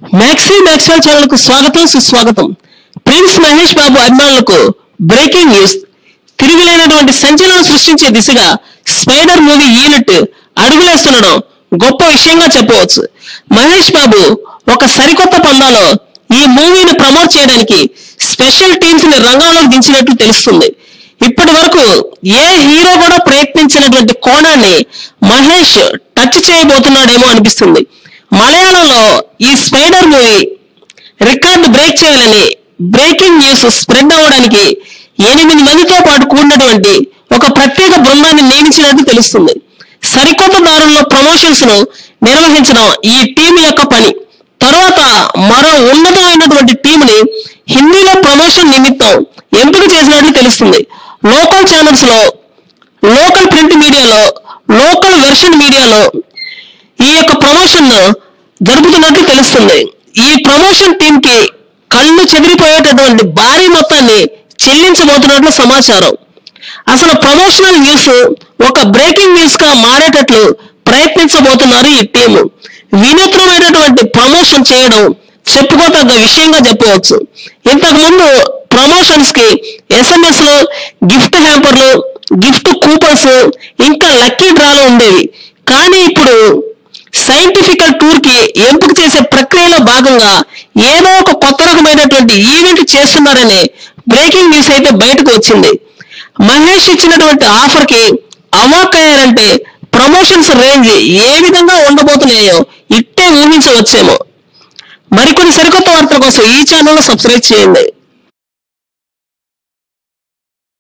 Maxwell channel को स्वागतम सुस्वागतम। प्रिंस महेश बाबू अभिमानुలకు బ్రేకింగ్ న్యూస్। తిరుగులేనటువంటి సంచలనం సృష్టించే దిశగా స్పైడర్ మూవీ యూనిట్ అడుగులేస్తుండడం గొప్ప విషయంగా చెప్పవచ్చు। మహేష్ బాబు ఒక సరికొత్త పందాలో ఈ మూవీని ప్రమోట్ చేయడానికి స్పెషల్ టీమ్స్ ని రంగంలోకి దించినట్లు తెలుస్తుంది। ఇప్పటి వరకు ఏ హీరో కూడా ప్రయత్నించినటువంటి కోణాన్ని మహేష్ టచ్ చేయబోతున్నాడేమో అనిపిస్తుంది। మలయాళంలో ఈ స్పైడర్ మూవీ రికార్డు బ్రేక్ చేయాలని బ్రేకింగ్ న్యూస్ స్ప్రెడ్ అవ్వడానికి 8 మందితో పాటు కూడినటువంటి ఒక ప్రత్యేక బృందాన్ని నియమించినట్టు తెలుస్తుంది। సరికొత్త దారుల్లో ప్రమోషన్స్ ను నిర్వహించడం ఈ టీం యొక్క పని। తర్వాత మరో ఉన్నతమైనటువంటి టీంని హిందీలో ప్రమోషన్ నిమిత్తం ఎంపిక చేసినట్లు తెలుస్తుంది। లోకల్ ఛానల్స్ లో, లోకల్ ప్రింట్ మీడియాలో, లోకల్ వెర్షన్ మీడియాలో ఈ యొక్క ప్రమోషన్ జరుపుతున్నట్లు తెలుస్తుంది। ఈ ప్రమోషన్ టీం కి కళ్ళు చెదిరిపోయేటటువంటి భారీ మొత్తాన్ని చెల్లించబోతున్నట్లు సమాచారం। అసలు ప్రమోషనల్ న్యూస్ ఒక బ్రేకింగ్ న్యూస్ గా మారేటట్లు ప్రయత్నించబోతున్నారు ఈ టీం। వినూత్నమైనటువంటి ప్రమోషన్ చేయడం చెప్పుకోదగ్గ విషయంగా చెప్పవచ్చు। ఇంతకు ముందు ప్రమోషన్స్ కి SMS లో గిఫ్ట్ హ్యాంపర్లు, గిఫ్ట్ కూపన్స్, ఇంకా లక్కీ డ్రాలు ఉండేవి। కానీ ఇప్పుడు సైంటిఫికల్ టూర్ కి ఎంపిక చేసే ప్రక్రియలో భాగంగా ఏదో ఒక కొత్త రకమైనటువంటి ఈవెంట్ చేస్తున్నారనే బ్రేకింగ్ న్యూస్ అయితే బయటకు వచ్చింది। మహేష్ ఇచ్చినటువంటి ఆఫర్ కి అవాక్కయ్యారంటే ప్రమోషన్స్ రేంజ్ ఏ విధంగా ఉండబోతున్నాయో ఇట్టే ఊహించవచ్చేమో। మరికొన్ని సరికొత్త వార్తల కోసం ఈ ఛానల్ సబ్స్క్రైబ్ చేయండి।